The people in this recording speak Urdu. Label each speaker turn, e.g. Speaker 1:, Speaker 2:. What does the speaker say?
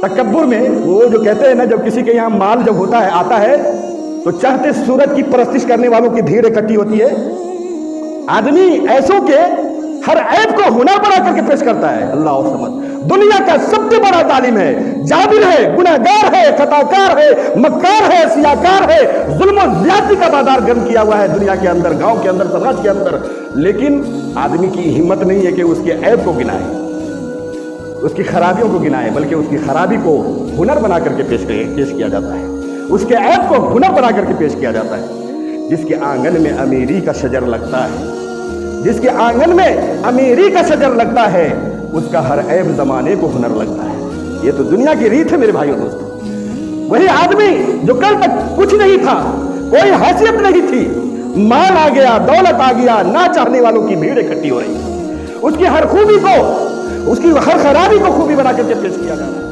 Speaker 1: تکبر میں وہ جو کہتے ہیں نا، جب کسی کے یہاں مال جب ہوتا ہے آتا ہے تو چاہتے سورج کی پرستش کرنے والوں کی بھیڑ اکٹھی ہوتی ہے. آدمی ایسوں کے ہر عیب کو ہنر بنا کر کے پیش کرتا ہے. اللہ سمجھ، دنیا کا سب سے بڑا ظالم ہے، جابر ہے، گناہگار ہے، خطاکار ہے، مکار ہے، سیاکار ہے، ظلم و زیادتی کا بازار گرم کیا ہوا ہے دنیا کے اندر، گاؤں کے اندر، سماج کے اندر. لیکن آدمی کی ہمت نہیں ہے کہ اس کے عیب کو گنائے، اس کی خرابیوں کو گنائے، بلکہ اس کی خرابی کو ہنر بنا کر کے پیش کیا جاتا ہے، اس کے عیب کو ہنر بنا کر کے پیش کیا جاتا ہے. جس کے آنگن میں امیری کا شجر لگتا ہے، جس کے آنگن میں امیری کا شجر لگتا ہے، اس کا ہر عیب زمانے کو ہنر لگتا ہے. یہ تو دنیا کی ریت ہے میرے بھائیو دوستو. وہی آدمی جو کل تک کچھ نہیں تھا، کوئی حیثیت نہیں تھی، مال آ گیا، دولت آ گیا، نہ چاہنے والوں کی بھیڑ اکٹھی ہو رہی، اس کی ہر خوبی کو، اس کی ہر خرابی کو خوبی بنا کر کے پیش کیا جا رہا ہے.